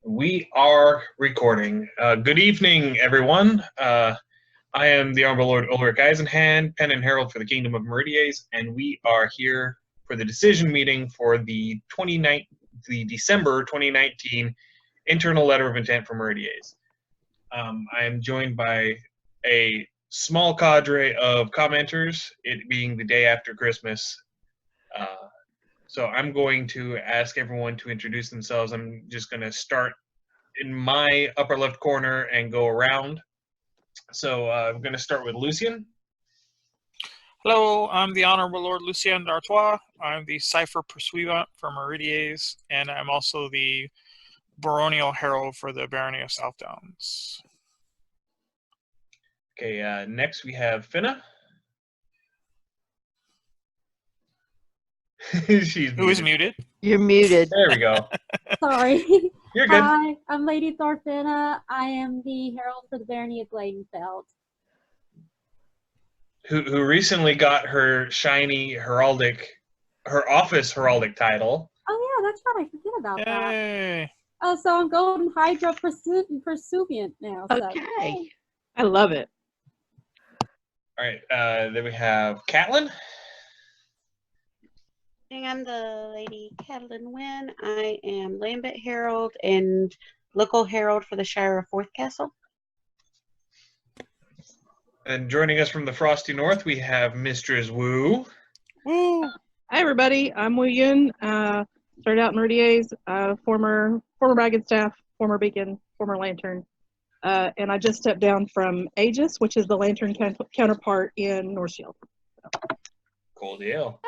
We are recording. Good evening, everyone. I am the Honorable Lord Ulrich Eisenhand, Pen and Herald for the Kingdom of Meridies, and we are here for the decision meeting for the December 2019 internal letter of intent for Meridies. I am joined by a small cadre of commenters, it being the day after Christmas. So I'm going to ask everyone to introduce themselves. I'm just going to start in my upper left corner and go around. So I'm going to start with Lucien. Hello, I'm the Honorable Lord Lucien d'Artois. I'm the Cipher Pursuivant for Meridies, and I'm also the Baronial Herald for the Barony of South Downs. Okay, next we have Finna. Who is muted? You're muted. There we go. Sorry. You're good. Hi, I'm Lady Thorfinna. I am the Herald for the Barony of Gladenfeld. Who recently got her shiny heraldic, her office heraldic title. Oh yeah, that's right. I forget about that. Yay! Oh, so I'm Golden Hydra Pursuivant now. So. Okay. I love it. All right, then we have Catelyn. I'm the Lady Catelyn Wynn. I am Lambent Herald and local herald for the Shire of Forth Castle. And joining us from the Frosty North, we have Mistress Wu. Woo! Hi everybody, I'm Wu Yun. Started out in Meridies, former wagon staff, former beacon, former lantern, and I just stepped down from Aegis, which is the lantern counterpart in North Shield. Cool deal.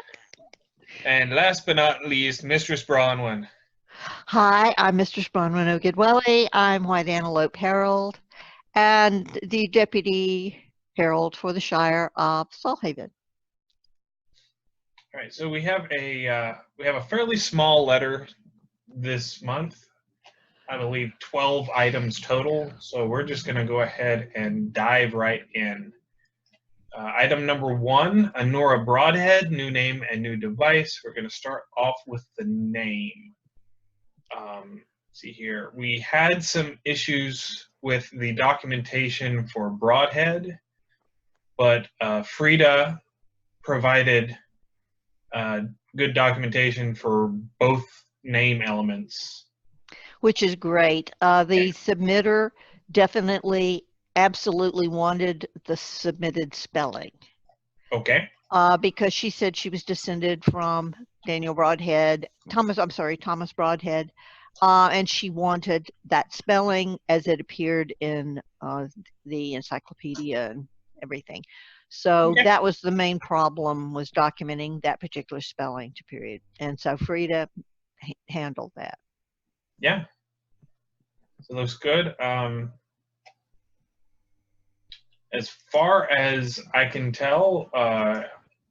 And last but not least, Mistress Bronwyn. Hi, I'm Mistress Bronwyn O'Gidwelly. I'm White Antelope Herald and the Deputy Herald for the Shire of Salthaven. All right, so we have a fairly small letter this month. I believe 12 items total. So we're just going to go ahead and dive right in. Item number 1, Anora Broadhead, new name and new device. We're going to start off with the name. See here, we had some issues with the documentation for Broadhead, but Frida provided good documentation for both name elements. Which is great. The submitter definitely absolutely wanted the submitted spelling. Okay. Because she said she was descended from Thomas Broadhead, and she wanted that spelling as it appeared in the encyclopedia and everything. So that was the main problem, was documenting that particular spelling to period. And so Frida handled that. Yeah. So it looks good. As far as I can tell,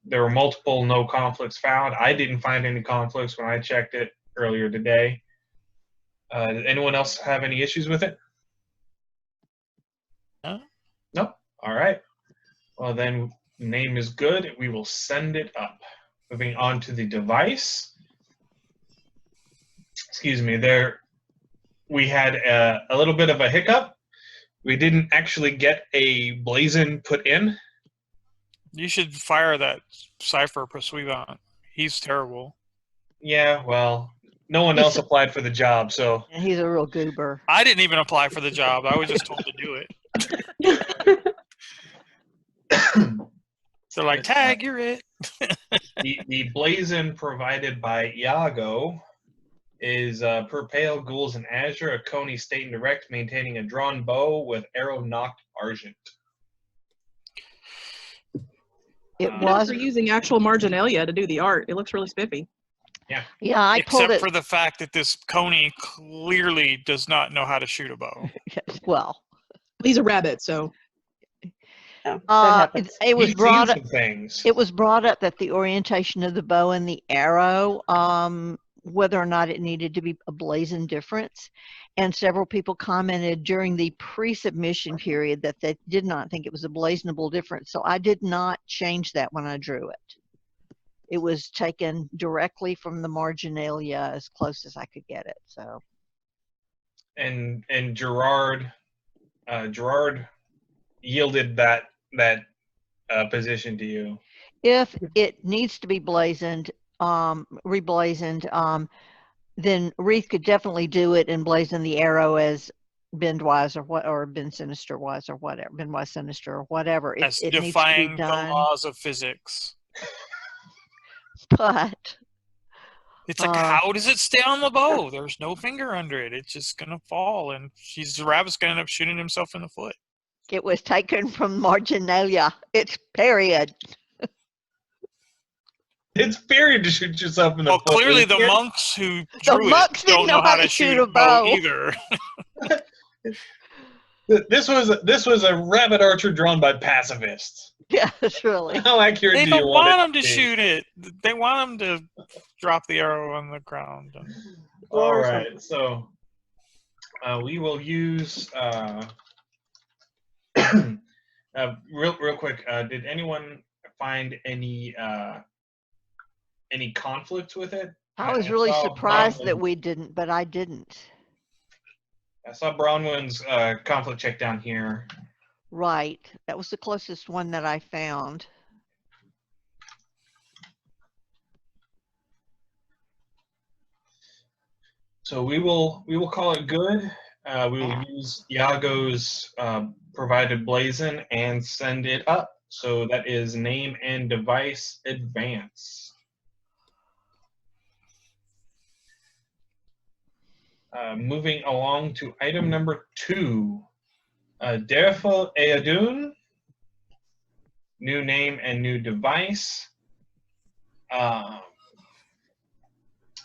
there were multiple no conflicts found. I didn't find any conflicts when I checked it earlier today. Did anyone else have any issues with it? No? All right. Well, then, the name is good. We will send it up. Moving on to the device. Excuse me, we had a little bit of a hiccup. We didn't actually get a blazon put in. You should fire that Cipher Pursuivant. He's terrible. Yeah, well, no one else applied for the job, so. And he's a real goober. I didn't even apply for the job. I was just told to do it. They're like, tag, you're it. the blazon provided by Iago is per pale ghouls in azure, a coney stained direct, maintaining a drawn bow with arrow knocked argent. It was using actual marginalia to do the art. It looks really spiffy. Yeah. Yeah, I pulled Except for the fact that this coney clearly does not know how to shoot a bow. Well, he's a rabbit, so. It was brought up. Things. It was brought up that the orientation of the bow and the arrow, whether or not it needed to be a blazon difference, and several people commented during the pre-submission period that they did not think it was a blazonable difference. So I did not change that when I drew it. It was taken directly from the marginalia as close as I could get it. So and Gerard yielded that position to you. If it needs to be blazoned, reblazoned, then Reith could definitely do it and blazon the arrow as Bendwise or Ben Sinister Wise or whatever, Bendwise Sinister or whatever. As It needs to be defying the done. laws of physics. But It's like, how does it stay on the bow? There's no finger under it. It's just gonna fall, and the rabbit's gonna end up shooting himself in the foot. it was taken from marginalia. It's period. It's period to shoot yourself in the foot. Well, clearly the monks who drew monks it don't know how to shoot a bow either. This was a rabbit archer drawn by pacifists. Yes, really. How accurate They do you don't want want it him to shoot it. They want him to drop the arrow on the ground. All right, so we will use real quick. Did anyone find any conflict with it? I was really surprised that we didn't, but I didn't. I saw Bronwyn's conflict check down here. Right. That was the closest one that I found. So we will call it good. We will use Iago's provided blazon and send it up. So that is name and device advance. Moving along to item number 2. Derfel Eadun, new name and new device.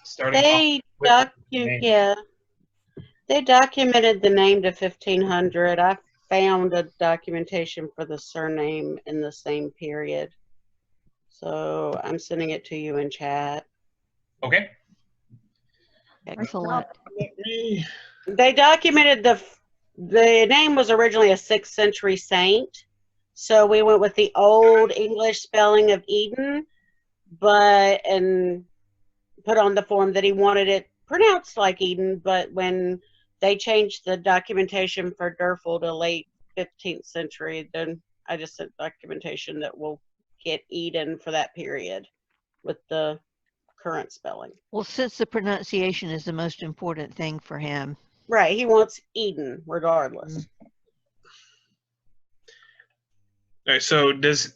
Starting they documented the name to 1500. I found a documentation for the surname in the same period, so I'm sending it to you in chat. Okay. Excellent. They documented the name was originally a 6th century saint, so we went with the old English spelling of Eden, and put on the form that he wanted it pronounced like Eden, but when they changed the documentation for Derfel to late 15th century, then I just sent documentation that will get Eden for that period with the current spelling. Well, since the pronunciation is the most important thing for him. Right, he wants Eden regardless. All right, so is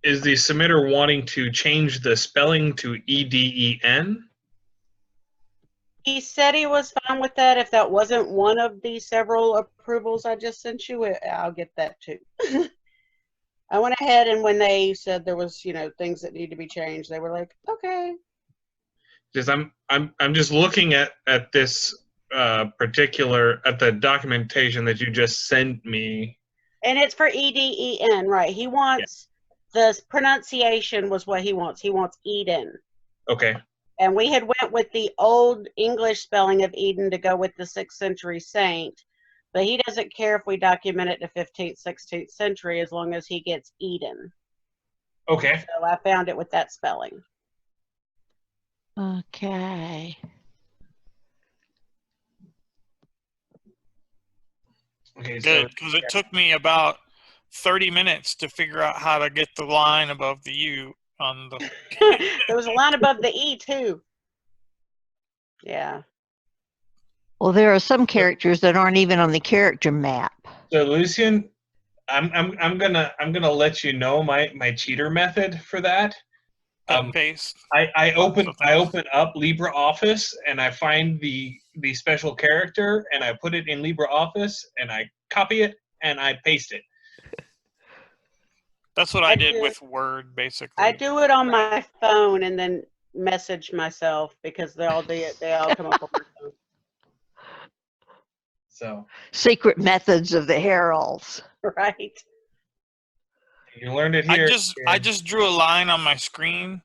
the submitter wanting to change the spelling to EDEN? He said he was fine with that. If that wasn't one of the several approvals I just sent you, I'll get that too. I went ahead, and when they said there was, things that need to be changed, they were like, okay. Just I'm just looking at this at the documentation that you just sent me. And it's for EDEN, right? He wants the pronunciation was what he wants. He wants Eden. Okay. And we had went with the old English spelling of Eden to go with the 6th century saint, but he doesn't care if we document it to 15th, 16th century as long as he gets Eden. Okay. So I found it with that spelling. Okay. Okay. Good, because it took me about 30 minutes to figure out how to get the line above the U on the. There was a line above the E too. Yeah. Well, there are some characters that aren't even on the character map. So Lucian, I'm gonna let you know my cheater method for that. Paste. I open up LibreOffice and I find the special character and I put it in LibreOffice and I copy it and I paste it. That's what I did with Word, basically. I do it on my phone and then message myself because they all come up on my phone. So secret methods of the heralds. Right. You learned it here. I just drew a line on my screen,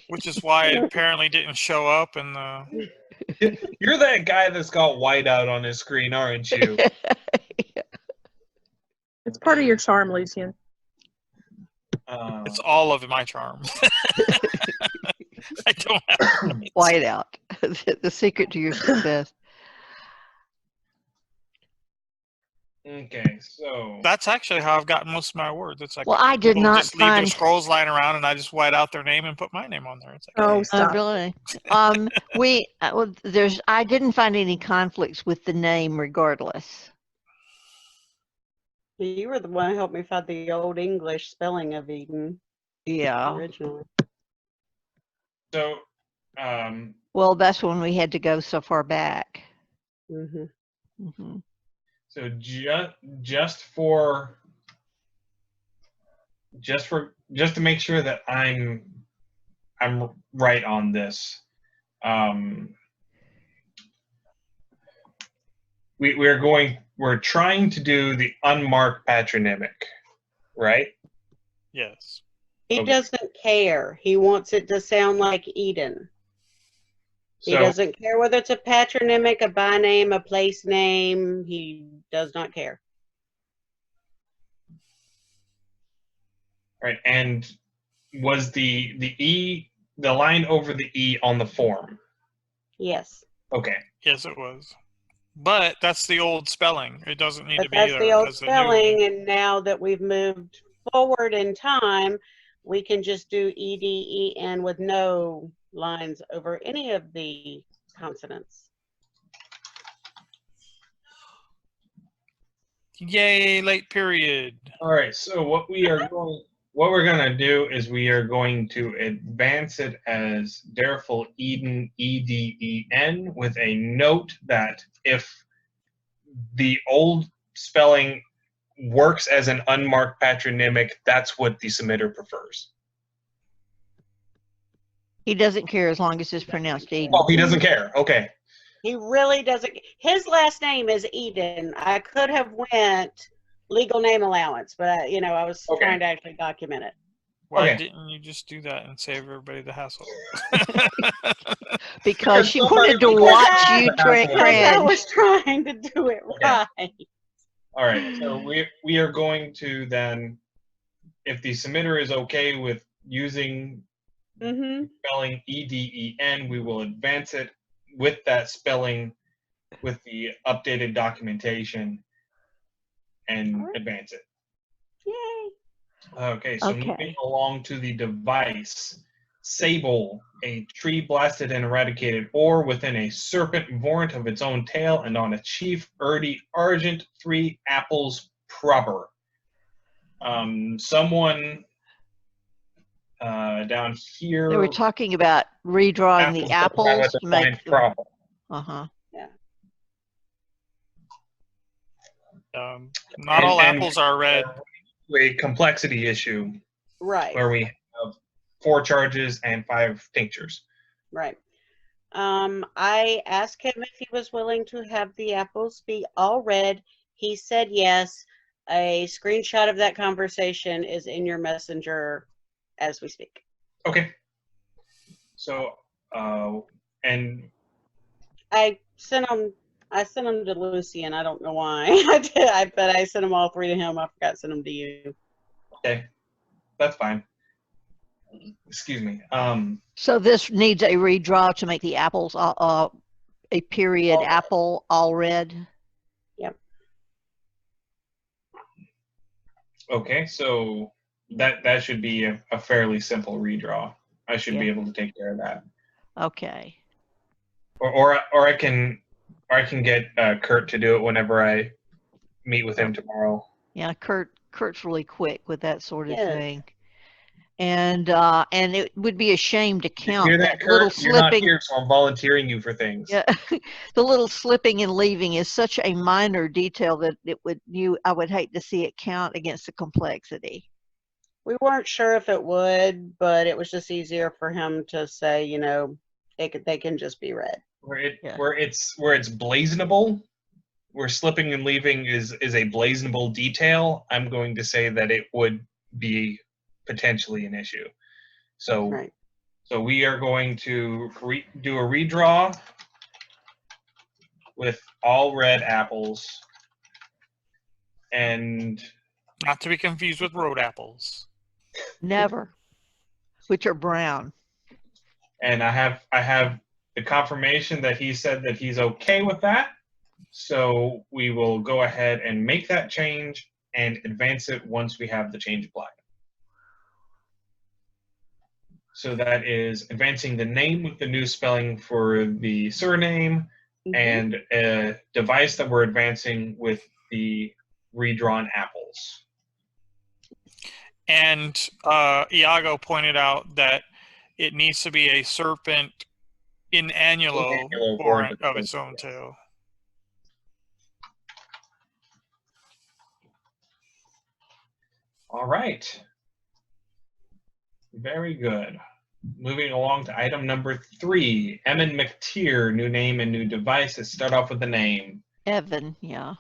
which is why it apparently didn't show up in the. You're that guy that's got whiteout on his screen, aren't you? It's part of your charm, Lucian. It's all of my charm. I don't have whiteout. The secret to your success. Okay, so That's actually how I've gotten most of my awards. It's like Well, I did people not just leave their find. scrolls lying around, and I just white out their name and put my name on there. It's like, Oh, hey. stop. Really? I didn't find any conflicts with the name regardless. You were the one who helped me find the old English spelling of Eden Yeah. originally. so Well, that's when we had to go so far back. Hmm. Hmm. so just to make sure that I'm right on this. We're trying to do the unmarked patronymic, right? Yes. He Okay. doesn't care. He wants it to sound like Eden. He So doesn't care whether it's a patronymic, a by name, a place name. He does not care. right, and was the line over the E on the form? Yes. Okay. Yes, it was. But that's the old spelling. It doesn't need But to be that's there the old as the new one. spelling, and now that we've moved forward in time, we can just do EDEN with no lines over any of the consonants. Yay, late period. All right. So what we're going to do is we are going to advance it as Dareful Eden, EDEN, with a note that if the old spelling works as an unmarked patronymic, that's what the submitter prefers. He doesn't care as long as it's pronounced Eden. Oh, he doesn't care. Okay. He really doesn't. His last name is Eden. I could have went legal name allowance, but I was Okay. trying to actually document it. Why Okay. didn't you just do that and save everybody the hassle? Because she somebody wanted to was watch I- you because I Because I cringe. was trying to do it Okay. right. All right. So we are going to then, if the submitter is okay with using Mm-hmm. spelling EDEN, we will advance it with that spelling, with the updated documentation, and Alright. advance it. Yay. Okay, so Okay. moving along to the device. Sable, a tree blasted and eradicated, or within a serpent vorant of its own tail, and on a chief Erdi Argent, 3 apples proper. Someone down here. They were talking about redrawing the apples to make them. Proper. Uh-huh. Not all apples are red. A complexity issue Right. where we have 4 charges and 5 tinctures. Right. I asked him if he was willing to have the apples be all red. He said yes. A screenshot of that conversation is in your messenger as we speak. Okay. So, and I sent them to Lucy, and I don't know why. But I sent them all 3 to him. I forgot to send them to you. okay, that's fine. Excuse me. So this needs a redraw to make the apples a period All red. apple all red. Yep. Okay, so that should be a fairly simple redraw. I should be Yeah. able to take care of that. Okay. Or I can get Kurt to do it whenever I meet with him tomorrow. Yeah, Kurt's really quick with that sort of Yes. thing. And it would be a shame to You count hear that that, little Kurt? You're not slipping. here, so I'm volunteering you for things. Yeah, the little slipping and leaving is such a minor detail that I would hate to see it count against the complexity. We weren't sure if it would, but it was just easier for him to say, they can just be red. Where it's blazonable, where slipping and leaving is a blazonable detail, I'm going to say that it would be potentially an issue. So Right. so we are going to do a redraw with all red apples, and Not to be confused with road apples. Never, which are brown. I have the confirmation that he said that he's okay with that. So we will go ahead and make that change and advance it once we have the change applied. So that is advancing the name with the new spelling for the surname and a device that we're advancing with the redrawn apples. And Iago pointed out that it needs to be a serpent in annulo or of its own too. All right. Very good. Moving along to item number 3, Emin McTeer, new name and new device. Let's start off with the name. Evan, yeah.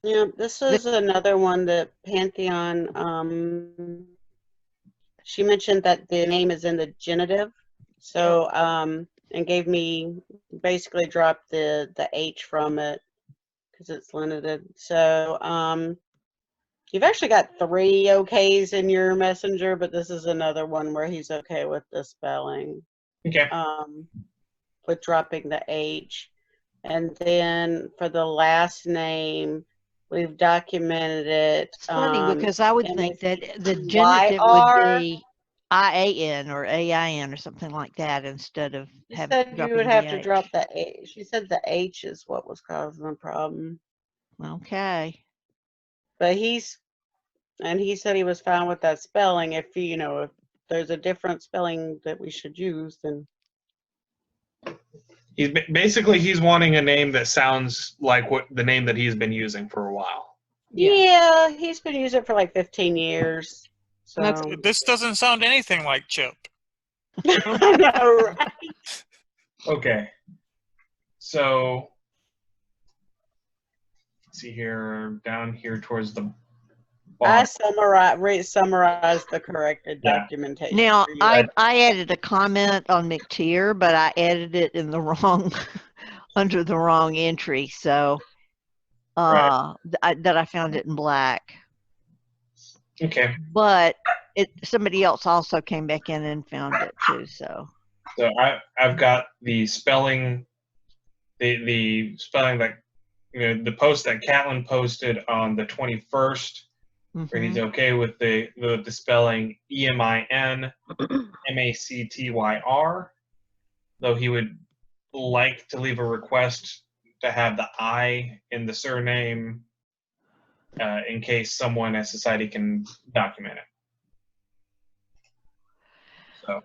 Yeah, this is another one that Pantheon, she mentioned that the name is in the genitive. So, and gave me, basically dropped the H from it because it's limited. So, you've actually got 3 okays in your messenger, but this is another one where he's okay with the spelling. Okay. With dropping the H. And then for the last name, we've documented it. It's funny because I would think that the genitive would be IAN or AIN or something like that instead of You said you would have to drop the H. She said the H is what was causing the problem. Okay. But he said he was fine with that spelling. If if there's a different spelling that we should use, then He's wanting a name that sounds like what the name that he's been using for a while. Yeah, he's been using it for like 15 years. So This doesn't sound anything like Chip. I know, right? Okay. So let's see here, down here towards the I bottom. summarized the corrected documentation. Now, for you. I added a comment on McTeer, but I added it in the wrong, under the wrong entry. So that I found it in black. Okay. But somebody else also came back in and found it too. So I've got the spelling, the spelling that the post that Catlin posted on the 21st. Where he's okay with the spelling EMIN MACTYR, though he would like to leave a request to have the I in the surname in case someone at Society can document it. So.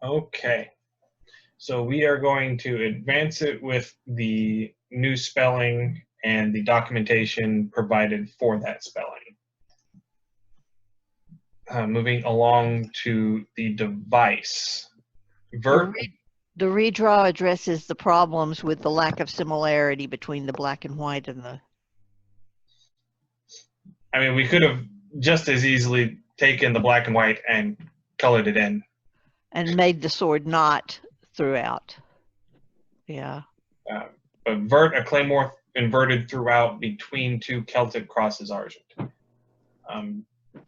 Okay, so we are going to advance it with the new spelling and the documentation provided for that spelling. Moving along to the device. the redraw addresses the problems with the lack of similarity between the black and white and the. I mean, we could have just as easily taken the black and white and colored it in. And made the sword not throughout. Yeah. But vert a claymore inverted throughout between 2 Celtic crosses argent.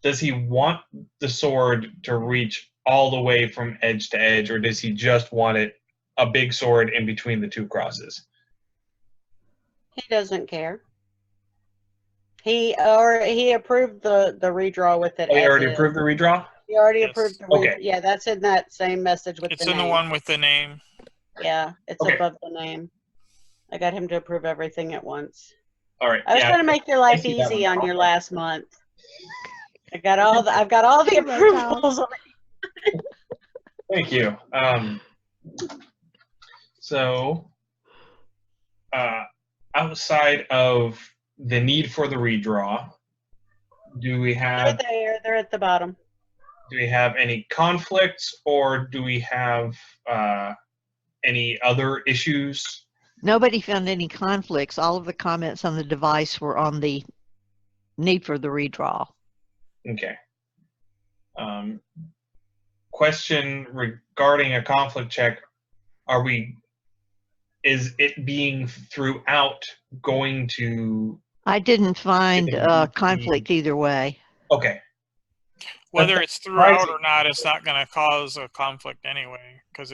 Does he want the sword to reach all the way from edge to edge, or does he just want it a big sword in between the 2 crosses? He doesn't care. He approved the redraw with it. Oh, he already approved the redraw? He already approved the redraw. Okay. Yeah, that's in that same message with It's the in name. the one with the name. Yeah, it's above the name. I got him to approve everything at once. All right. I was trying to make your life easy on your last month. I've got all the approvals. Thank you. So, outside of the need for the redraw, do we have? They're there. They're at the bottom. Do we have any conflicts, or do we have any other issues? Nobody found any conflicts. All of the comments on the device were on the need for the redraw. Okay. Question regarding a conflict check: is it being throughout going to? I didn't find It- conflict either way. Okay. Whether That's it's throughout surprising. or not, it's not going to cause a conflict anyway, because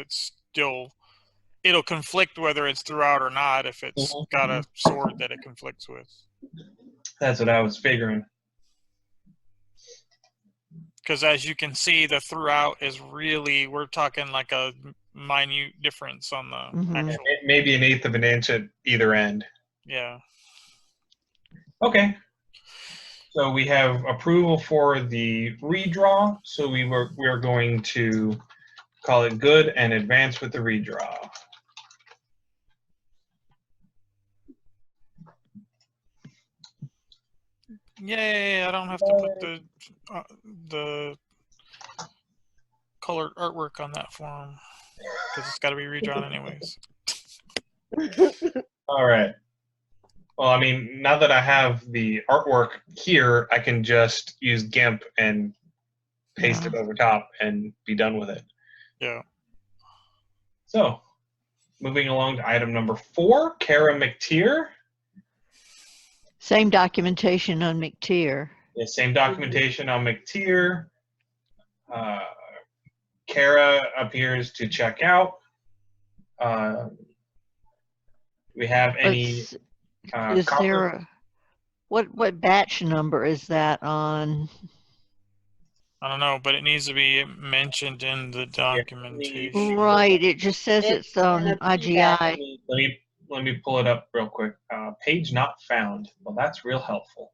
it'll conflict whether it's throughout or not if it's got a sword that it conflicts with. That's what I was figuring. Because as you can see, the throughout is really, we're talking like a minute difference on the Mhm. actual. Maybe 1/8 of an inch at either end. Yeah. Okay. So we have approval for the redraw. So we're going to call it good and advance with the redraw. Yay! I don't have to put the colored artwork on that form because it's got to be redrawn anyways. All right. Well, I mean, now that I have the artwork here, I can just use GIMP and paste it over top and be done with it. Yeah. So, moving along to item number 4, Kara McTier. Same documentation on McTier. Yeah, same documentation on McTier. Kara appears to check out. We have any Is there a, what batch number is that on? I don't know, but it needs to be mentioned in the documentation. Right, it just says it's on in a IGI. Let me pull it up real quick. Page not found. Well, that's real helpful.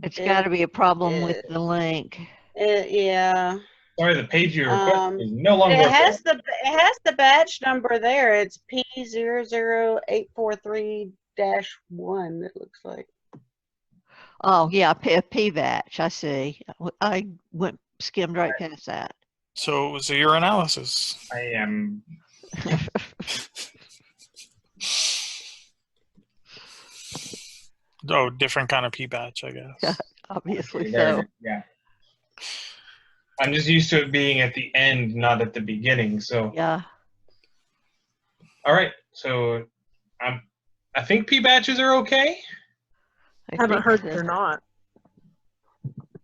It's got to be a problem with the link. Yeah. Sorry, the page you requested is no longer It has the batch number there. It's P00843-1. It looks like. Oh yeah, P batch. I see. I skimmed right past that. So it was your analysis. I am. Oh, different kind of P batch, I guess. Obviously There it so. is, yeah. I'm just used to it being at the end, not at the beginning. So Yeah. all right. So I think P batches are okay. I haven't heard they're not.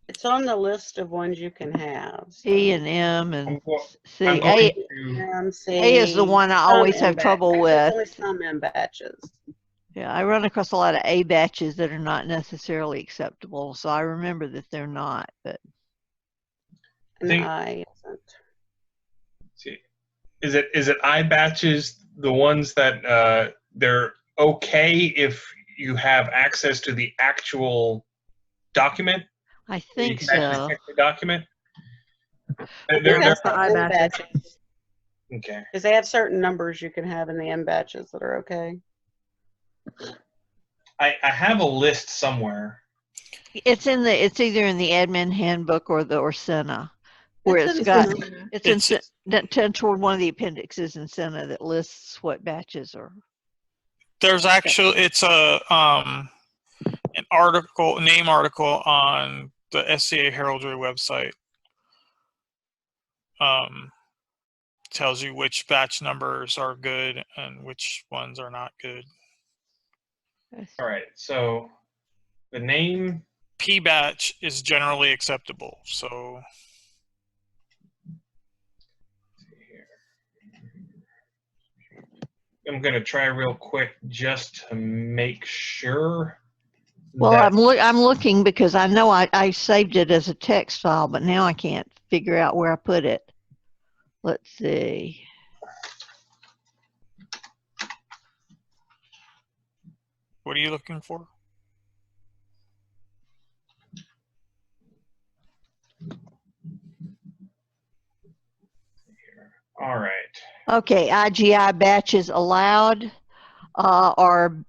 It's on the list of ones you can have. So. P and M and C. I'm going to, A is the one I always have trouble with. Only some M batches. Yeah, I run across a lot of A batches that are not necessarily acceptable, so I remember that they're not. But I isn't. See, is it I batches the ones that they're okay if you have access to the actual document? I think you can actually so. check the document. That's the I batches. Okay. Because they have certain numbers you can have in the M batches that are okay. I have a list somewhere. It's either in the admin handbook or the Orsena, where it's toward one of the appendixes in Sena that lists what batches are. There's actually it's a an article, name article on the SCA Heraldry website. Tells you which batch numbers are good and which ones are not good. All right, so the name P batch is generally acceptable. So I'm gonna try real quick just to make sure. Well, I'm looking because I know I saved it as a text file, but now I can't figure out where I put it. Let's see. what are you looking for? All right. Okay, IGI batches allowed are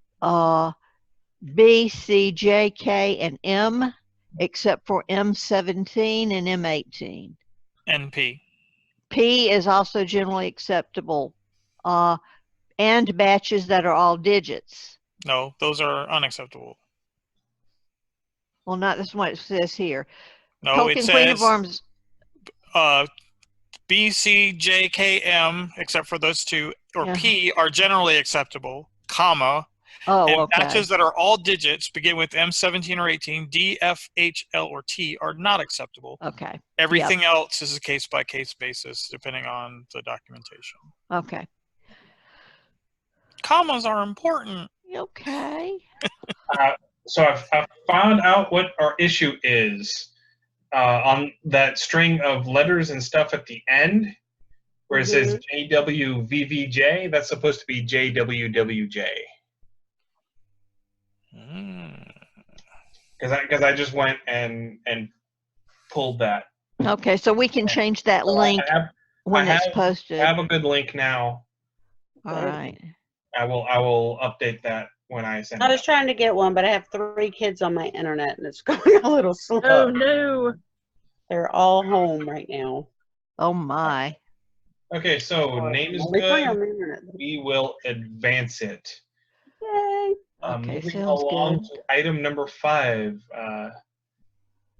B, C, J, K, and M, except for M17 and M18. NP. P is also generally acceptable, and batches that are all digits. No, those are unacceptable. Well, not that's what it says here. No, Coke it and Queen of says Arms. B, C, J, K, M, except for those two, or Yeah. P are generally acceptable, comma, Oh, and okay. matches that are all digits begin with M, 17 or 18, D, F, H, L, or T are not acceptable. Okay. Everything else is a case-by-case basis, depending on the documentation. Okay. Commas are important. Okay. So I've found out what our issue is on that string of letters and stuff at the end, where it says JWVVJ. That's supposed to be JWWJ. Because I just went and pulled that. Okay, so we can change that link when it's posted. I have a good link now. All right. I will update that when I send it. I was trying to get one, but I have 3 kids on my internet, and it's going a little slow. Oh no! They're all home right now. Oh my. Okay, so name is Only 3 on good. the internet. We will advance it. Yay! Okay, Moving sounds along good. to item number 5.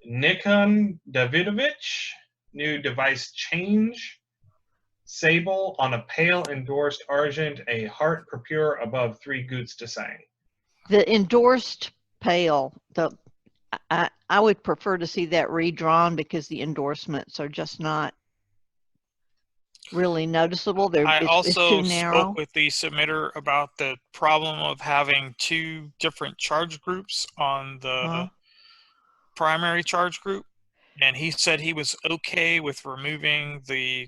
Nikon Davidovich, new device change. Sable on a pale endorsed argent, a heart purpure above 3 goots to sign. The endorsed pale, I would prefer to see that redrawn because the endorsements are just not really noticeable. I It's too also narrow. spoke with the submitter about the problem of having 2 different charge groups on the primary charge group, and he said he was okay with removing the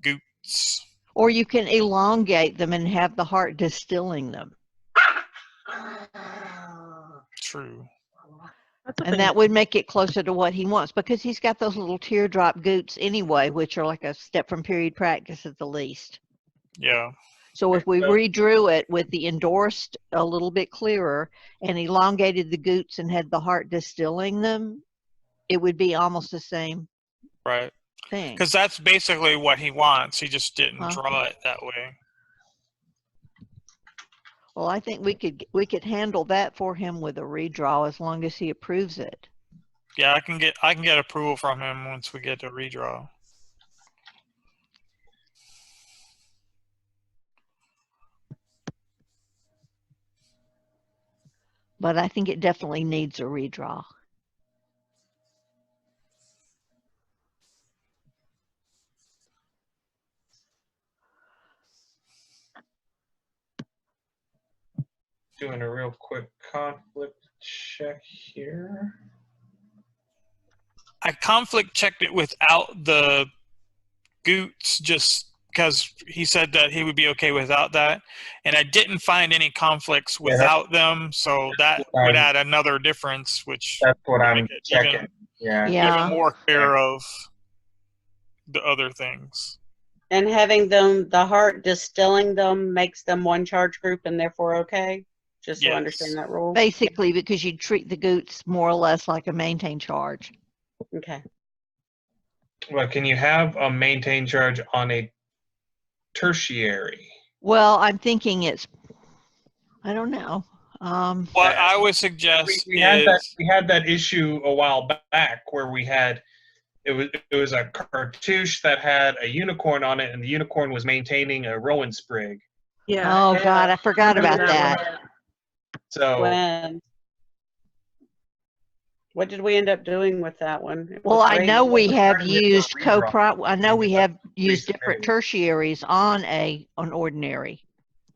goots. Or you can elongate them and have the heart distilling them. True. And that would make it closer to what he wants, because he's got those little teardrop goots anyway, which are like a step from period practice at the least. Yeah. So if we redrew it with the endorsed a little bit clearer and elongated the goots and had the heart distilling them, it would be almost the same Right. thing. Because that's basically what he wants. He just didn't draw it that way. Well, I think we could handle that for him with a redraw as long as he approves it. Yeah, I can get approval from him once we get to redraw. But I think it definitely needs a redraw. Doing a real quick conflict check here. I conflict checked it without the goots just because he said that he would be okay without that. And I didn't find any conflicts without them, so that would add another difference, which that's what I'm make it checking. even more clear of the other things. And having them, the heart distilling them makes them one charge group and therefore okay? Just so I understand that rule? Basically, because you treat the goots more or less like a maintain charge. Okay. Well, can you have a maintain charge on a tertiary? Well, I'm thinking I don't know. What I would suggest we had that issue a while back where we had it was a cartouche that had a unicorn on it, and the unicorn was maintaining a rowan sprig. Yeah. Oh God, I forgot about that. So what did we end up doing with that one? Well, I know we have used I know we have used different tertiaries on an ordinary.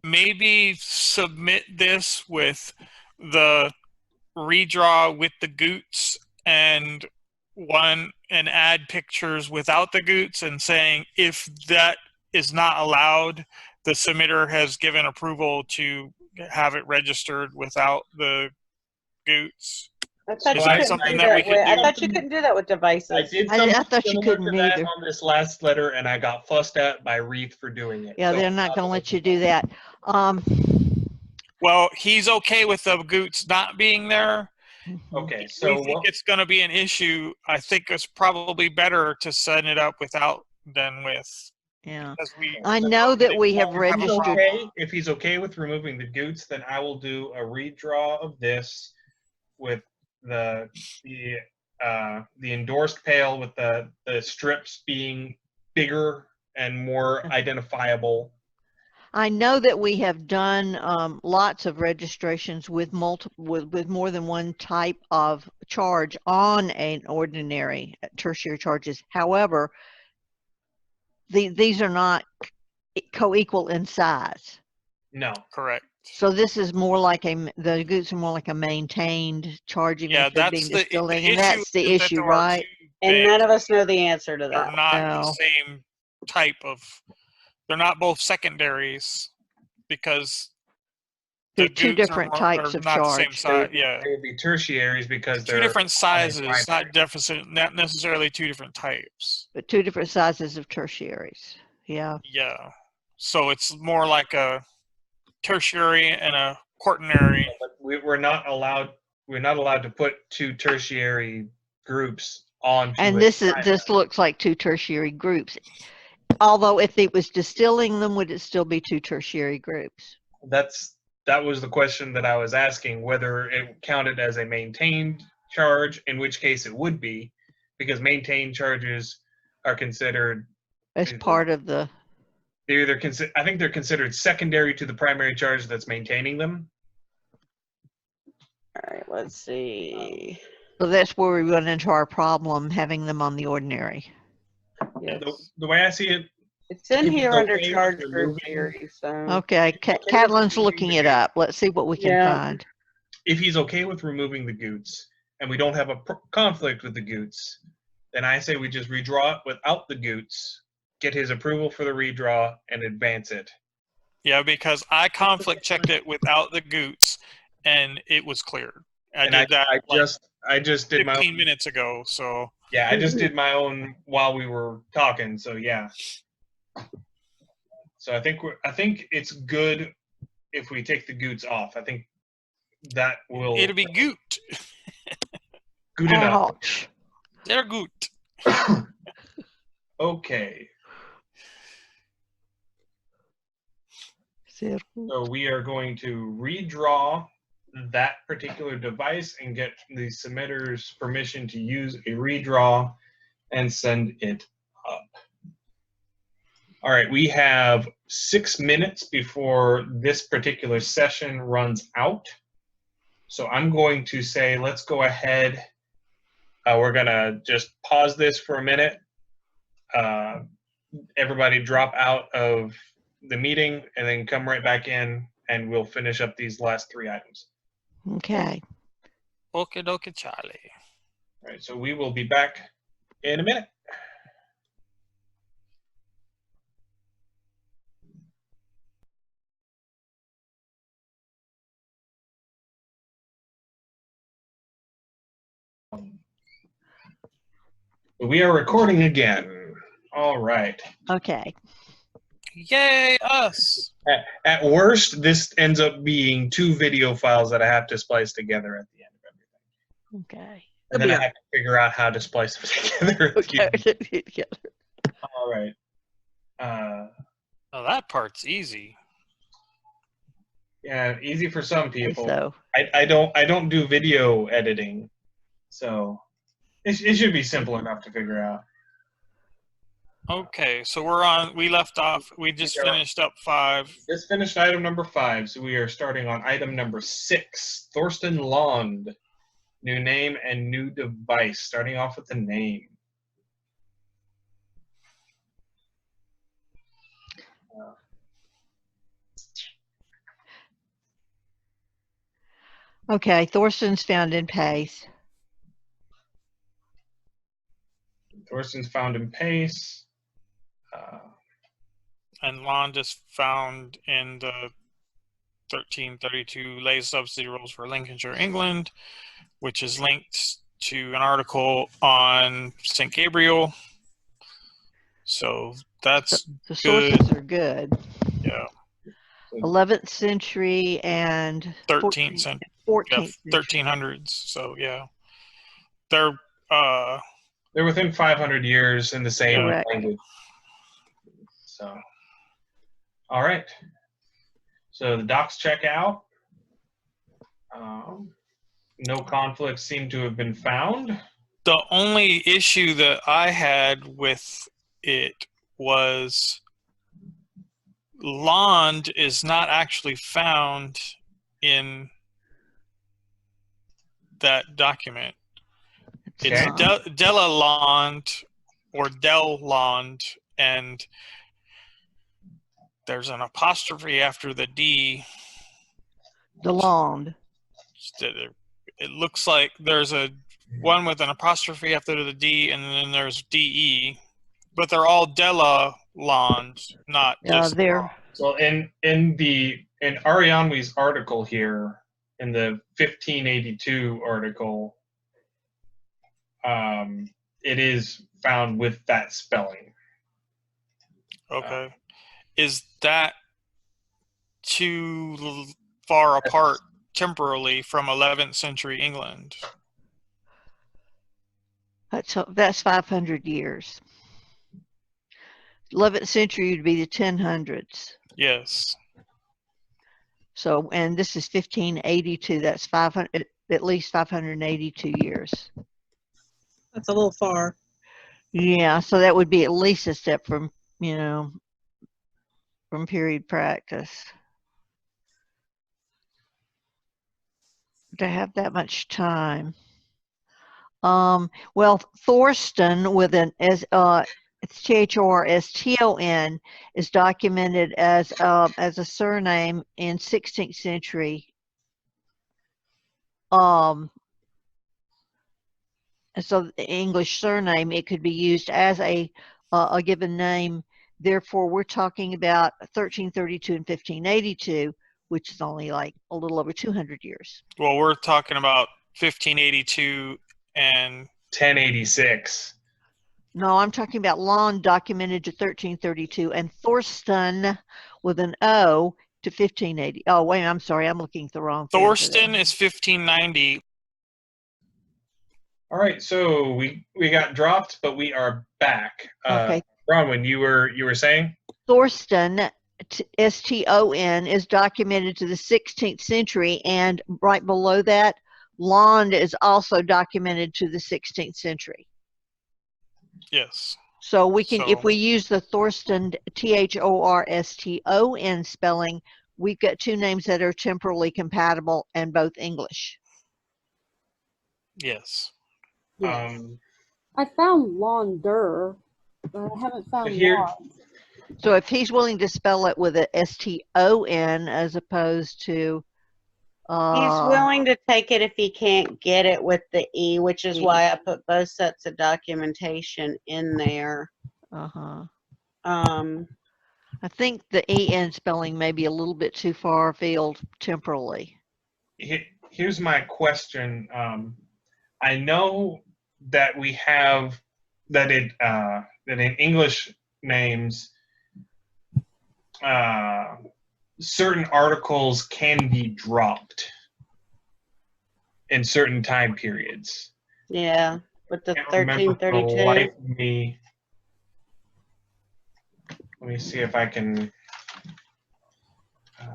Maybe submit this with the redraw with the goots and add pictures without the goots, and saying if that is not allowed, the submitter has given approval to have it registered without the goots. I thought you couldn't do that with devices. I did I thought you couldn't either. On this last letter, and I got fussed at by Reith for doing it. Yeah, they're not going to let you do that. Well, he's okay with the goots not being there. Okay, If so we think it's going to be an issue, I think it's probably better to set it up without than with. Yeah, I know that we have registered. If he's okay with removing the goots, then I will do a redraw of this with the endorsed pale with the strips being bigger and more identifiable. I know that we have done lots of registrations with with more than one type of charge on an ordinary tertiary charges. However, these are not co-equal in size. No. Correct. So this is more like the goods are more like a maintained charging Yeah, method being that's the distilled, and issue. that's the is that issue, there are right? two And banks none of us know the answer to that are that. not the No. same type of. They're not both secondaries because They're the two goods different are types of not the same charge. size. Yeah, They would be tertiaries because two they're different sizes, primary. not necessarily two different types. But two different sizes of tertiaries. Yeah. Yeah, so it's more like a tertiary and a quaternary. But we're not allowed to put two tertiary groups onto And a this looks like two tertiary groups. Although if it was distilling them, would it still be two tertiary groups? That was the question that I was asking, whether it counted as a maintained charge, in which case it would be, because maintained charges are considered As part of the, they're either I think they're considered secondary to the primary charge that's maintaining them. All right, let's see. so that's where we run into our problem having them on the ordinary. Yes. The way I see it, It's in if here it's under okay with charge group removing- theory, so. Okay, Catalin's looking it up. Let's see what we can Yeah. find. if he's okay with removing the goots and we don't have a conflict with the goots, then I say we just redraw it without the goots, get his approval for the redraw, and advance it. Yeah, because I conflict checked it without the goots, and it was cleared. I did that I just did 15 my minutes ago. So yeah, I just did my own while we were talking. So yeah. So I think it's good if we take the goots off. I think that will it'll be goot. good enough. Ouch. They're goot. Okay. So we are going to redraw that particular device and get the submitter's permission to use a redraw and send it up. All right, we have 6 minutes before this particular session runs out. So I'm going to say, let's go ahead. We're gonna just pause this for a minute. Everybody drop out of the meeting and then come right back in and we'll finish up these last 3 items. Okay. Okie dokie, Charlie. All right, so we will be back in a minute. We are recording again. All right. Okay. Yay, us. At worst, this ends up being 2 video files that I have to splice together at the end of everything. Okay. And then I have to figure out how to splice them together. Okay. All right. Oh, that part's easy. Yeah, easy for some people. So I don't do video editing, so it should be simple enough to figure out. Okay, so we left off, we just finished up 5. Just finished item number 5, so we are starting on item number 6. Thorsten Lond, new name and new device. Starting off with the name. okay, Thorsten's found in Pace. Thorsten's found in Pace. And Lon just found in the 1332 lay subsidy rules for Lincolnshire, England, which is linked to an article on St. Gabriel. So that's The sources good. are good. Yeah. 11th century and 13th century. 14th Yeah, century. 1300s. So yeah, they're within 500 years in the same Correct. language. So, all right. So the docs check out. no conflicts seem to have been found. The only issue that I had with it was Lond is not actually found in that document. It's Okay. Della Lond or Del Lond, and there's an apostrophe after the D. DeLond. It looks like there's a one with an apostrophe after the D, and then there's DE, but they're all Della Lond, not just They're So in Arianwi's article here, in the 1582 article, it is found with that spelling. Okay. Is that too far apart temporally from 11th century England? that's 500 years. 11th century would be the 1000s. Yes. So, and this is 1582. That's 500, at least 582 years. That's a little far. Yeah, so that would be at least a step from, you know, from period practice. To have that much time. Well, Thorsten with an it's Thorston is documented as a surname in 16th century. So the English surname, it could be used as a given name. Therefore, we're talking about 1332 and 1582, which is only like a little over 200 years. Well, we're talking about 1582 and 1086. No, I'm talking about Lond documented to 1332 and Thorsten with an O to 1580. Oh, wait, I'm sorry. I'm looking at the wrong thing. Thorsten is 1590. All right, so we got dropped, but we are back. Okay. Bronwyn, you were saying? Thorsten, S-T-O-N, is documented to the 16th century, and right below that, Lond is also documented to the 16th century. Yes. So we can, if we use the Thorsten, Thorston spelling, we've got two names that are temporally compatible and both English. Yes. Yes. I found Launder, but I haven't found Here- Lond. So if he's willing to spell it with a S-T-O-N as opposed to He's willing to take it if he can't get it with the E, which is why I put both sets of documentation in there. I think the E-N spelling may be a little bit too far afield temporally. Here's my question. I know that we have that in English names, certain articles can be dropped in certain time periods. Yeah, with the I can't remember for the 1332. life of me. Let me see if I can.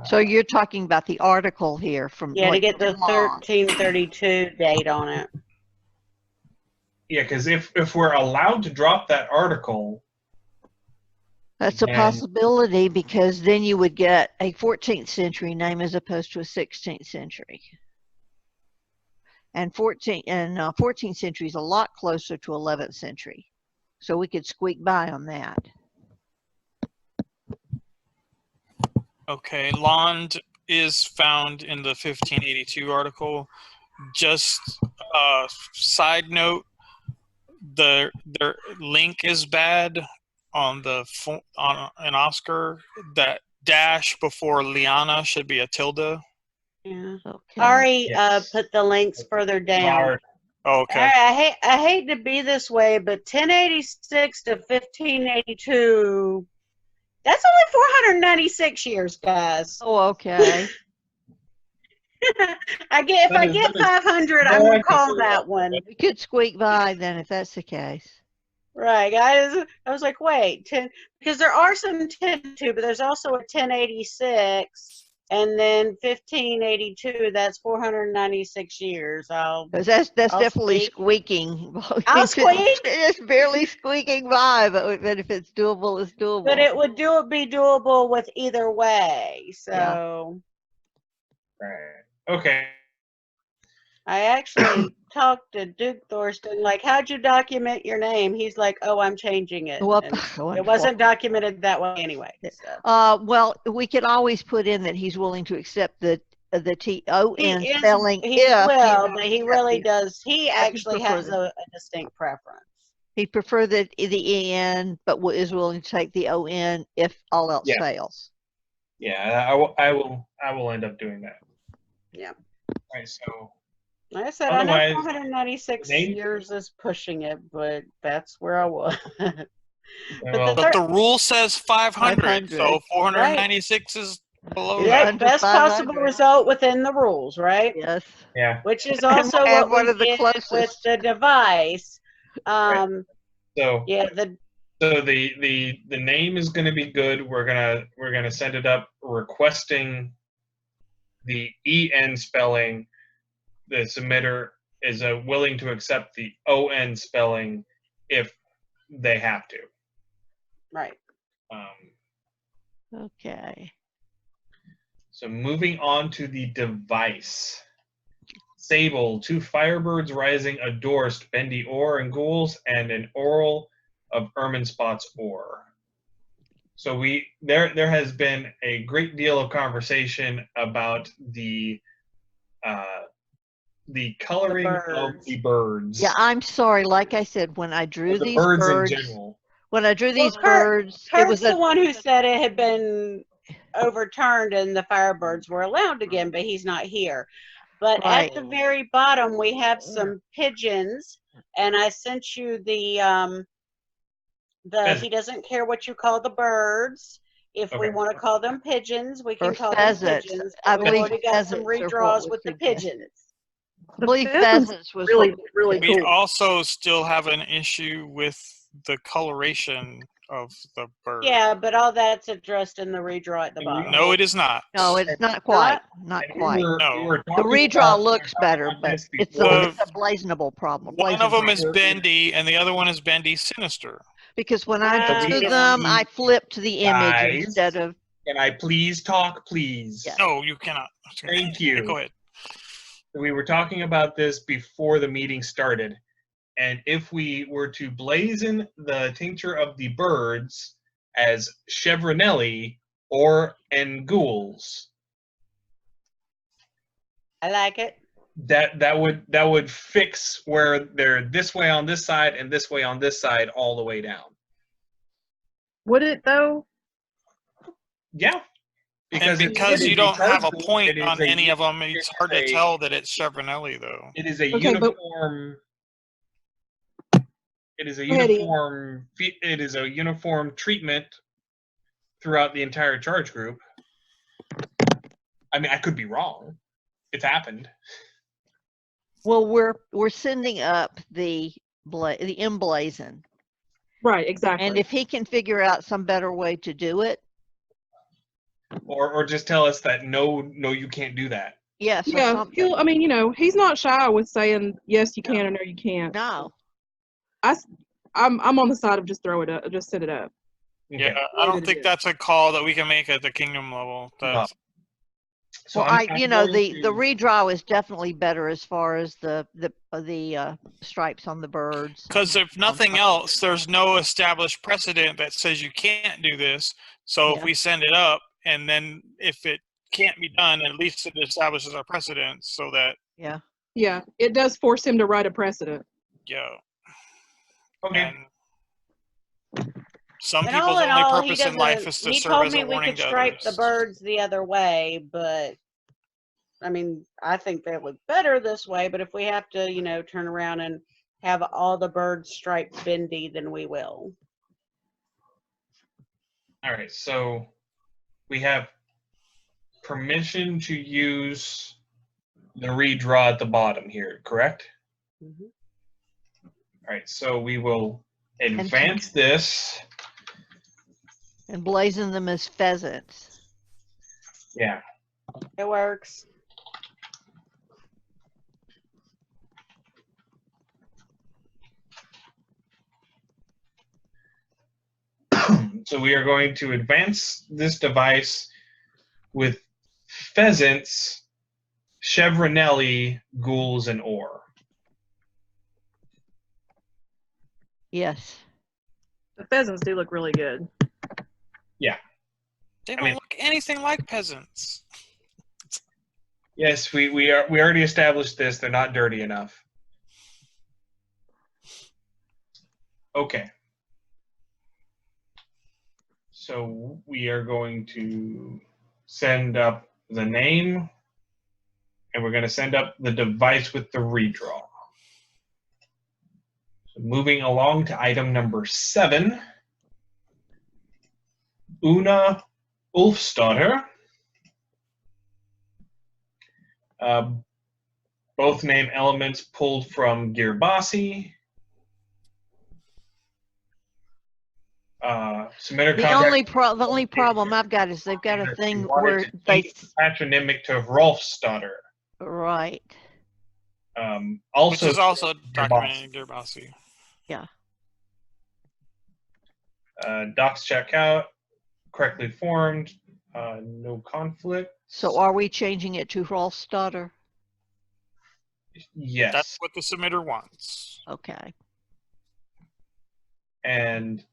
So you're talking about the article here from Yeah, to like, get the Lond. 1332 date on it. Yeah, because if we're allowed to drop that article, That's a then- possibility because then you would get a 14th century name as opposed to a 16th century. And 14th century is a lot closer to 11th century. So we could squeak by on that. Okay. Lond is found in the 1582 article. Just a side note, their link is bad on an Oscar. That dash before Liana should be a tilde. Yeah. Okay. Ari Yes. put the links further down. Our- Oh, okay. I hate to be this way, but 1086 to 1582, that's only 496 years, guys. Oh, okay. If I get 500, I'm gonna call that one. We could squeak by then if that's the case. Right, guys. I was like, wait, 10, because there are some 10.2, but there's also a 1086. And then 1582, that's 496 years. Because that's I'll definitely squeak. squeaking. I'll squeak. It's barely squeaking by, but if it's doable, it's doable. But it would be doable with either way. So Right. Okay. I actually talked to Duke Thorsten, like, how'd you document your name? He's like, oh, I'm changing it. Well, And wonderful. it wasn't documented that way anyway. So. Well, we can always put in that he's willing to accept the TON spelling. He will, but he really does. He Yeah, actually has prefer a distinct preference. He prefer the EN, but is willing to take the ON if all else Yeah. fails. Yeah, I will end up doing that. Yeah. All right. So Like I said, I know otherwise, 496 name- years is pushing it, but that's where I was. well, But the rule says 500, 500. so 496 is below Yeah, that. best 500. possible result within the rules, right? Yes. yeah. Which is also and what one we of the did closest. with the device. So Yeah, so the name is going to be good. We're gonna send it up requesting the EN spelling. The submitter is willing to accept the ON spelling if they have to. right. Okay. So moving on to the device. Sable, 2 Firebirds Rising Adorst, Bendy Ore and Ghouls, and an Oral of Ermine Spot's Ore. So there has been a great deal of conversation about the coloring of the birds. Yeah, I'm sorry. Like I said, when I drew the these birds birds, in general. when I drew these Kurt- birds, it Kurt's was the one who said it had been overturned and the Firebirds were allowed again, but he's not here. But Right. at the very bottom, we have some pigeons, and I sent you the he doesn't care what you call the birds. If we Okay. want to call them pigeons, we can Or call pheasants. them pigeons. I We've believe already got some pheasants are what redraws was with the suggested. pigeons. I believe pheasants pheasants was really, what- really We cool. also still have an issue with the coloration of the bird. Yeah, but all that's addressed in the redraw at the bottom. No, it is not. No, it's not quite. Not And quite. No. we were The talking redraw about- looks better, about but this it's before. a blazonable problem. One of them is Blazing. bendy, and the other one is bendy sinister. Because when I Ah, drew we- them, I flipped the image Guys. instead of. Can I please talk, please? Yeah. No, you cannot. Thank you. Go ahead. We were talking about this before the meeting started, and if we were to blazon the tincture of the birds as Chevronelli or and ghouls, I like it. that would fix where they're this way on this side and this way on this side all the way down. Would it though? Yeah. And it because is you don't have a charge group, point it is on a- any of them, it's hard to a- tell that it's Chevronelli, though. It is a Okay, but- uniform. It is a Go ahead, Ian. uniform. It is a uniform treatment throughout the entire charge group. I mean, I could be wrong. It's happened. Well, we're sending up the emblazon, Right, exactly. and if he can figure out some better way to do it, Or just tell us that no, you can't do that. yes, or yeah, something. I mean, you know, he's not shy with saying yes, you can, or no, you can't. No, I'm on the side of just throw it up, just set it up. Okay. Yeah, I don't think that's a call that we can make at the kingdom level. That's, So well, I'm the going to- redraw is definitely better as far as the stripes on the birds. because if nothing else, there's no established precedent that says you can't do this. So if Yeah. we send it up, and then if it can't be done, at least it establishes our precedent so that, Yeah. Yeah, it does force him to write a precedent. yeah. Okay. And some And people's all in only all, he purpose in life is doesn't. to He serve told as me a we warning could to stripe the others. birds the other way, but I mean, I think they look better this way. But if we have to, you know, turn around and have all the birds striped bendy, then we will. All right. So we have permission to use the redraw at the bottom here, correct? Mhm. All right. So we will advance this. And blazon them as pheasants. Yeah. It works. So we are going to advance this device with pheasants, chevronelli, ghouls, and ore. Yes. The pheasants do look really good. They I don't mean- look anything like peasants. Yes, we already established this. They're not dirty enough. Okay. So we are going to send up the name, and we're going to send up the device with the redraw. So moving along to item number 7, Una Ulfsdotter. Both name elements pulled from Gearbossi. Submitter The only problem I've got is they've got a thing where they patronymic to Rolfsdotter. right. Also, Which is also documented in Gearbossi. docs check out, correctly formed, no conflict. So are we changing it to Rolfsdotter? Yes. That's what the submitter wants. Okay. And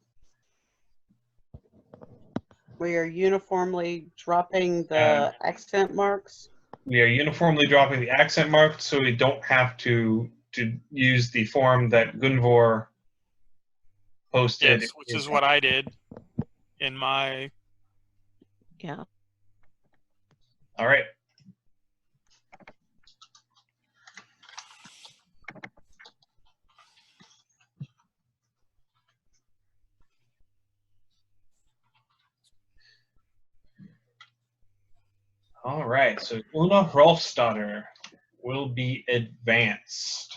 We are uniformly dropping the accent marks. we are uniformly dropping the accent mark so we don't have to use the form that Gunvor posted. Yes, which is what I did in my. Yeah. All right. All right, so Una Rolfsdotter will be advanced.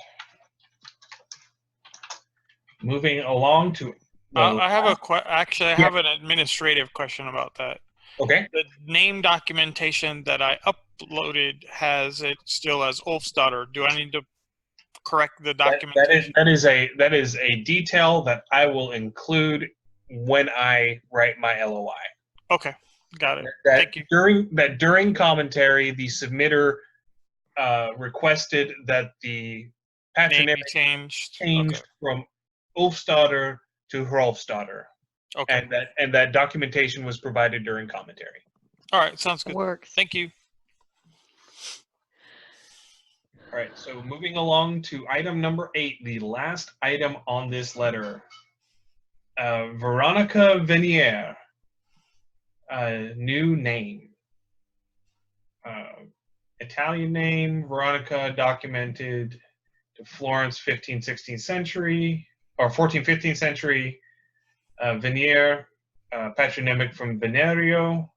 Moving along to I have actually, I have an administrative question about that. okay. The name documentation that I uploaded has it still as Ulfsdotter. Do I need to correct the documentation? That is a detail that I will include when I write my LOI. Okay, got it. Thank you. During commentary, the submitter requested that the Name patronymic be changed. changed from Ulfsdotter to Hrolfsdotter, Okay. and that documentation was provided during commentary. All right, sounds good. Works. Thank you. All right, so moving along to item number 8, the last item on this letter. Veronica Venier, new name. Italian name, Veronica, documented to Florence, 15th, 16th century, or 14th, 15th century. Venier, patronymic from Venerio,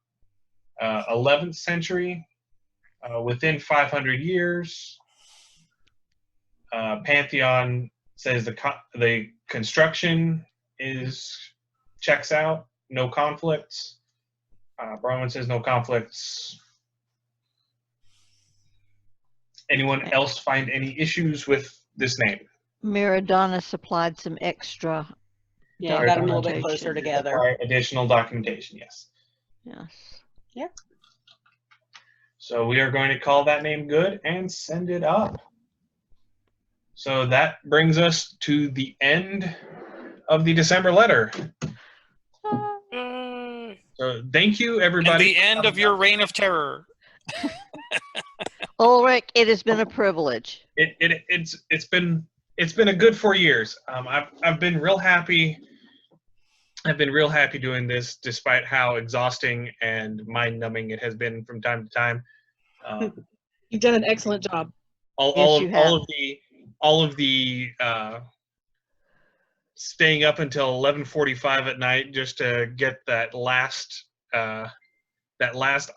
11th century, within 500 years. Pantheon says the construction checks out, no conflicts. Bronwyn says no conflicts. Anyone else find any issues with this name? Maradona supplied some extra. Yeah, got them a little bit closer together. All right, additional documentation, yes. Yes. Yep. So we are going to call that name good and send it up. So that brings us to the end of the December letter. So thank you, everybody. And the end of your reign of terror. Ulrich, it has been a privilege. It's been a good 4 years. I've been real happy. I've been real happy doing this, despite how exhausting and mind-numbing it has been from time to time. You've done an excellent job. All of the staying up until 11:45 at night just to get that last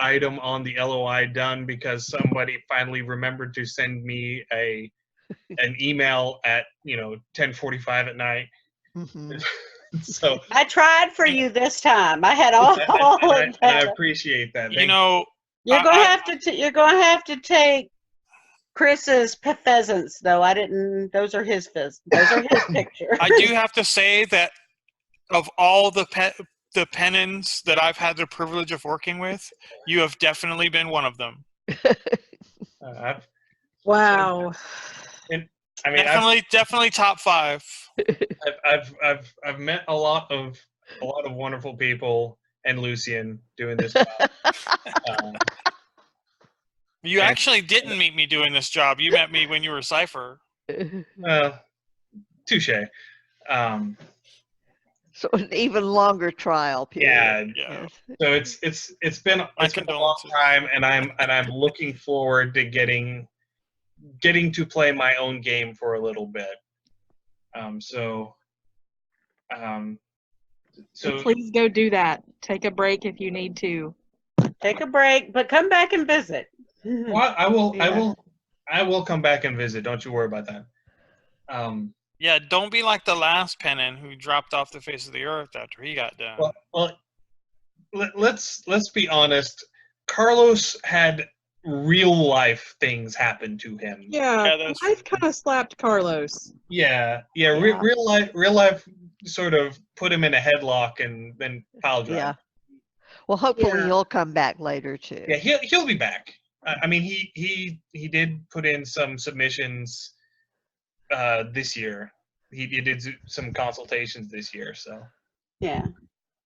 item on the LOI done, because somebody finally remembered to send me an email at 10:45 at night. Mm-hmm. So I tried for you this time. I had all I of that. appreciate that. You know, You're gonna have to. You're gonna have to take Chris's pheasants, though. I didn't. Those are his Those are his pictures. I do have to say that of all the pennons that I've had the privilege of working with, you have definitely been one of them. Wow. I mean, Definitely top 5. I've met a lot of wonderful people and Lucian doing this job. You actually didn't meet me doing this job. You met me when you were Cypher. Touche. So an even longer trial period. Yeah. So it's been a long time, and I'm looking forward to getting to play my own game for a little bit. So Please go do that. Take a break if you need to. Take a break, but come back and visit. well, I will come back and visit. Don't you worry about that. Yeah, don't be like the last pennon who dropped off the face of the earth after he got done. Well, let's be honest. Carlos had real life things happen to him. Yeah, life kind of slapped Carlos. Yeah. Real life sort of put him in a headlock and then pile drive. Yeah. Well, hopefully he'll come back later too. Yeah, he'll be back. I mean, he did put in some submissions this year. He did some consultations this year, so. Yeah.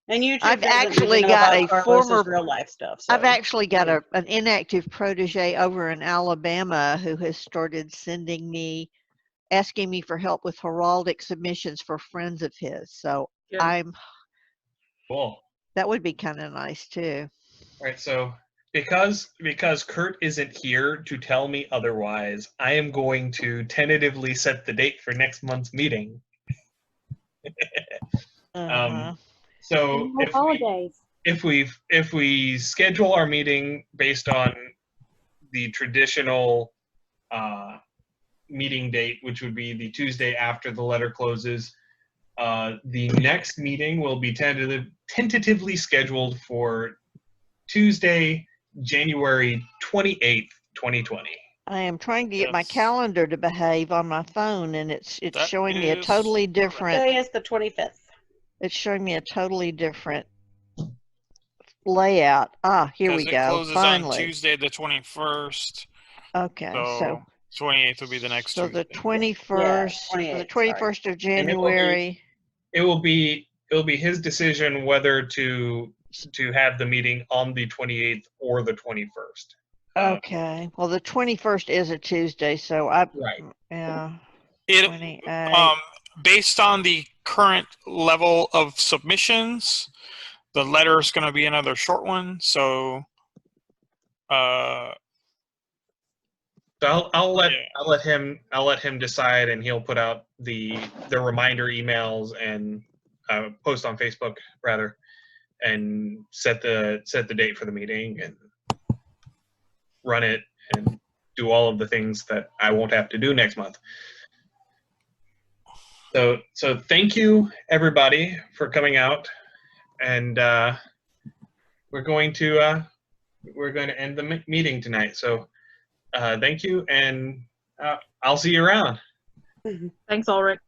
And YouTube I've doesn't actually know got about a Carlos's former real life stuff. So. I've actually got an inactive protege over in Alabama who has started asking me for help with heraldic submissions for friends of his. So Good. Cool. That would be kind of nice too. All right, so because Kurt isn't here to tell me otherwise, I am going to tentatively set the date for next month's meeting. So No holidays. if we schedule our meeting based on the traditional meeting date, which would be the Tuesday after the letter closes, the next meeting will be tentatively scheduled for Tuesday, January 28th, 2020. I am trying to get my calendar to behave on my phone, and it's That showing me a totally different. Today is the 25th. It's showing me a totally different layout. Here we go. It closes Finally. on Tuesday the 21st. Okay, so 28th will be the next so Tuesday. the 21st, the 21st of January. It will be his decision whether to have the meeting on the 28th or the 21st. Okay. Well, the 21st is a Tuesday, so yeah. Based on the current level of submissions, the letter is going to be another short one. So, I'll let him decide, and he'll put out the reminder emails and post on Facebook rather, and set the date for the meeting and run it and do all of the things that I won't have to do next month. So thank you everybody for coming out, and we're going to end the meeting tonight. So thank you, and I'll see you around. Thanks, Ulrich.